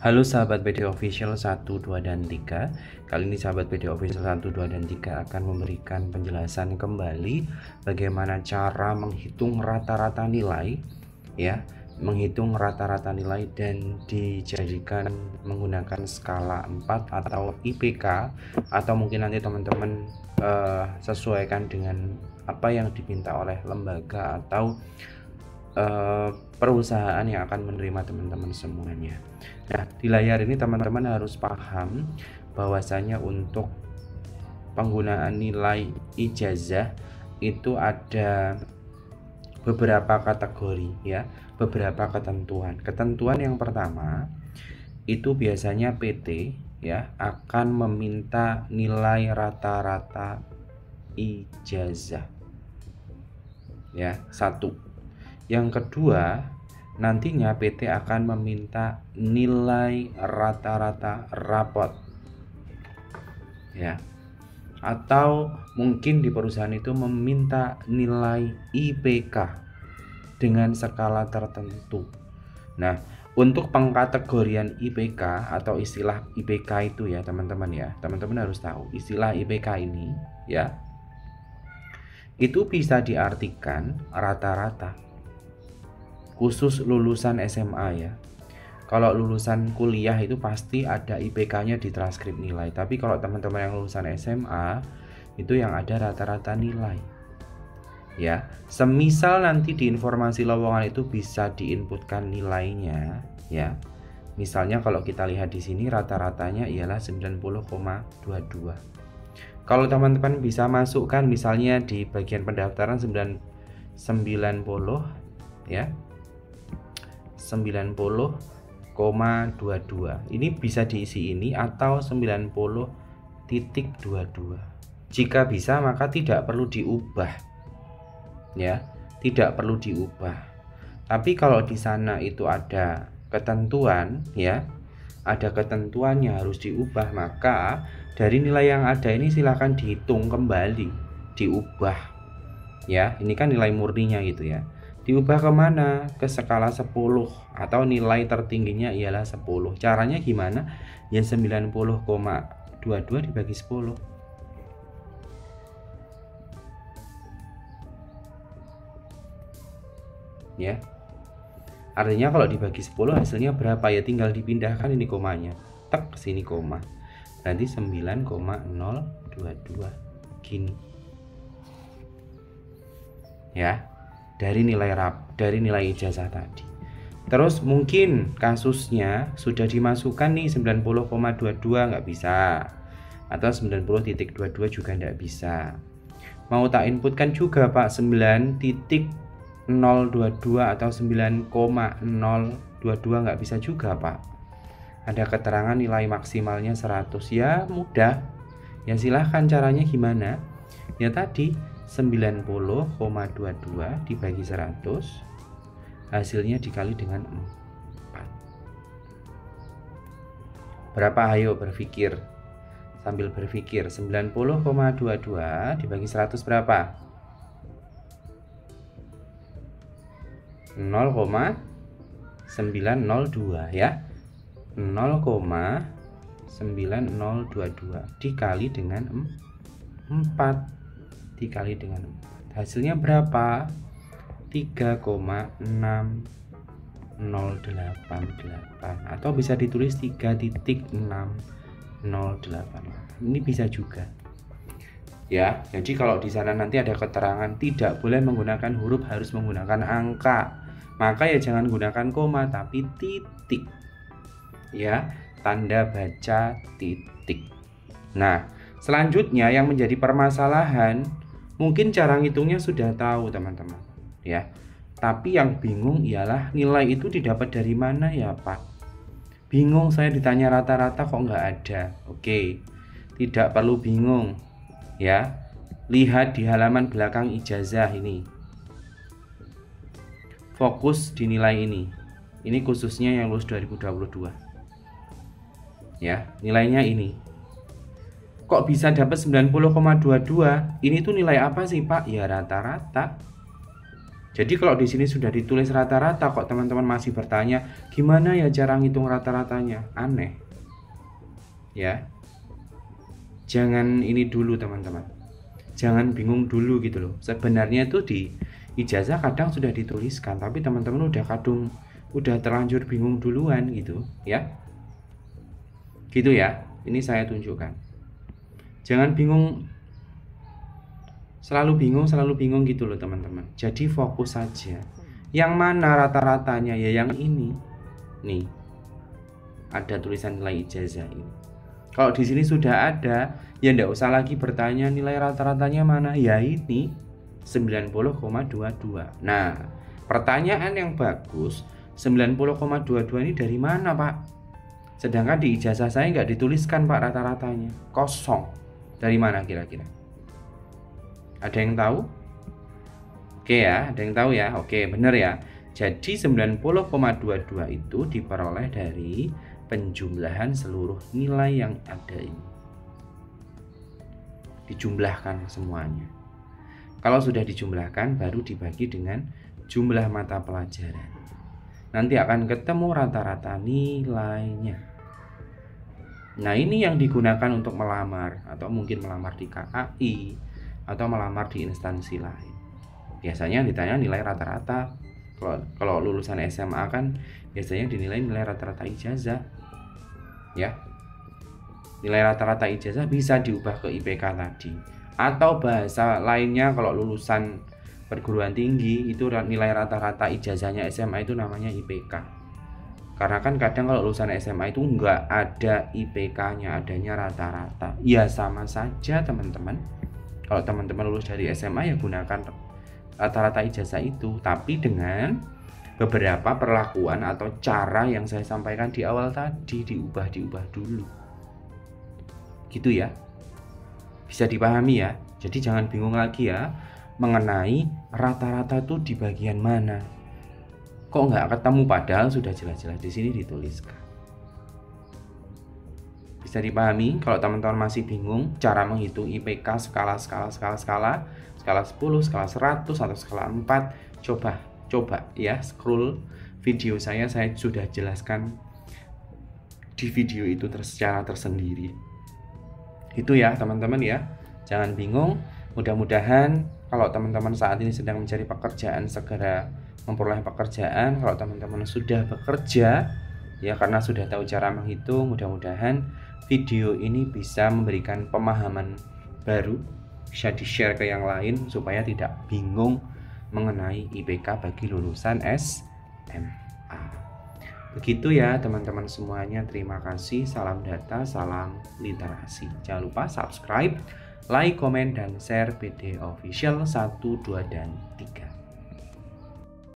Halo sahabat BD Official 1, 2, dan 3. Kali ini sahabat BD Official 1, 2, dan 3 akan memberikan penjelasan kembali bagaimana cara menghitung rata-rata nilai, ya, menghitung rata-rata nilai dan dijadikan menggunakan skala 4 atau IPK, atau mungkin nanti teman-teman sesuaikan dengan apa yang diminta oleh lembaga atau perusahaan yang akan menerima teman-teman semuanya. Nah, di layar ini teman-teman harus paham bahwasanya untuk penggunaan nilai ijazah itu ada beberapa kategori, ya, beberapa ketentuan. Ketentuan yang pertama itu biasanya PT, ya, akan meminta nilai rata-rata ijazah, ya, satu. Yang kedua, nantinya PT akan meminta nilai rata-rata rapot, ya, atau mungkin di perusahaan itu meminta nilai IPK dengan skala tertentu. Nah, untuk pengkategorian IPK atau istilah IPK itu, ya teman-teman, ya teman-teman harus tahu istilah IPK ini, ya, itu bisa diartikan rata-rata khusus lulusan SMA, ya. Kalau lulusan kuliah itu pasti ada IPK-nya di transkrip nilai. Tapi kalau teman-teman yang lulusan SMA itu yang ada rata-rata nilai, ya. Semisal nanti di informasi lowongan itu bisa diinputkan nilainya, ya. Misalnya kalau kita lihat di sini rata-ratanya ialah 90,22. Kalau teman-teman bisa masukkan misalnya di bagian pendaftaran 90, ya, 90,22. Ini bisa diisi ini atau 90,22. Jika bisa maka tidak perlu diubah, ya, tidak perlu diubah. Tapi kalau di sana itu ada ketentuan, ya, ada ketentuannya harus diubah, maka dari nilai yang ada ini silakan dihitung kembali, diubah, ya. Ini kan nilai murninya gitu, ya. Diubah kemana? Ke skala 10 atau nilai tertingginya ialah 10. Caranya gimana? Ya 90,22 dibagi 10. Ya. Artinya kalau dibagi 10 hasilnya berapa? Ya tinggal dipindahkan ini komanya. Tek sini koma. Nanti 9,022 gini. Ya. Dari nilai ijazah tadi. Terus mungkin kasusnya sudah dimasukkan nih 90,22 nggak bisa, atau 90,22 juga nggak bisa. Mau tak inputkan juga Pak 9,022 atau 9,022 nggak bisa juga Pak. Ada keterangan nilai maksimalnya 100, ya mudah. Ya silahkan, caranya gimana? Ya tadi 90,22 dibagi 100, hasilnya dikali dengan 4. Berapa? Ayo berpikir, sambil berpikir. 90,22 dibagi 100 berapa? 0,902, ya. 0,9022 dikali dengan 4. Dikali dengan 4, hasilnya berapa? 3,6088, atau bisa ditulis 3,6088. Ini bisa juga, ya. Jadi kalau di sana nanti ada keterangan tidak boleh menggunakan huruf, harus menggunakan angka, maka ya jangan gunakan koma tapi titik, ya, tanda baca titik. Nah, selanjutnya yang menjadi permasalahan, mungkin cara ngitungnya sudah tahu teman-teman, ya. Tapi yang bingung ialah nilai itu didapat dari mana ya Pak? Bingung saya, ditanya rata-rata kok nggak ada. Oke, tidak perlu bingung, ya. Lihat di halaman belakang ijazah ini. Fokus di nilai ini. Ini khususnya yang lulus 2022. Ya, nilainya ini. Kok bisa dapat 90,22? Ini tuh nilai apa sih Pak? Ya rata-rata. Jadi kalau di sini sudah ditulis rata-rata, kok teman-teman masih bertanya, gimana ya cara ngitung rata-ratanya? Aneh. Ya. Jangan ini dulu teman-teman. Jangan bingung dulu gitu loh. Sebenarnya itu di ijazah kadang sudah dituliskan, tapi teman-teman udah terlanjur bingung duluan gitu, ya. Gitu ya. Ini saya tunjukkan. Jangan bingung, selalu bingung gitu loh teman-teman. Jadi fokus saja. Yang mana rata-ratanya? Ya yang ini. Nih. Ada tulisan nilai ijazah ini. Kalau di sini sudah ada, ya enggak usah lagi bertanya nilai rata-ratanya mana. Ya ini 90,22. Nah, pertanyaan yang bagus, 90,22 ini dari mana, Pak? Sedangkan di ijazah saya nggak dituliskan, Pak, rata-ratanya. Kosong. Dari mana kira-kira? Ada yang tahu? Oke ya, ada yang tahu ya? Oke, benar ya. Jadi 90,22 itu diperoleh dari penjumlahan seluruh nilai yang ada ini. Dijumlahkan semuanya. Kalau sudah dijumlahkan, baru dibagi dengan jumlah mata pelajaran. Nanti akan ketemu rata-rata nilainya. Nah, ini yang digunakan untuk melamar, atau mungkin melamar di KAI, atau melamar di instansi lain. Biasanya ditanya nilai rata-rata. Kalau lulusan SMA kan biasanya dinilai nilai rata-rata ijazah. Ya. Nilai rata-rata ijazah bisa diubah ke IPK tadi. Atau bahasa lainnya kalau lulusan perguruan tinggi itu nilai rata-rata ijazahnya SMA itu namanya IPK. Karena kan kadang kalau lulusan SMA itu enggak ada IPK-nya, adanya rata-rata. Ya sama saja teman-teman. Kalau teman-teman lulus dari SMA ya gunakan rata-rata ijazah itu, tapi dengan beberapa perlakuan atau cara yang saya sampaikan di awal tadi, diubah dulu. Gitu ya. Bisa dipahami ya. Jadi jangan bingung lagi ya mengenai rata-rata itu di bagian mana. Kok nggak ketemu, padahal sudah jelas-jelas di sini dituliskan. Bisa dipahami? Kalau teman-teman masih bingung cara menghitung IPK skala 10, skala 100 atau skala 4, coba ya scroll video saya sudah jelaskan di video itu secara tersendiri. Itu ya teman-teman ya. Jangan bingung. Mudah-mudahan kalau teman-teman saat ini sedang mencari pekerjaan, segera memperoleh pekerjaan. Kalau teman-teman sudah bekerja ya, karena sudah tahu cara menghitung, mudah-mudahan video ini bisa memberikan pemahaman baru, bisa di-share ke yang lain supaya tidak bingung mengenai IPK bagi lulusan SMA. Begitu ya teman-teman semuanya. Terima kasih. Salam data, salam literasi. Jangan lupa subscribe, like, komen, dan share PD Official 1, 2, dan 3.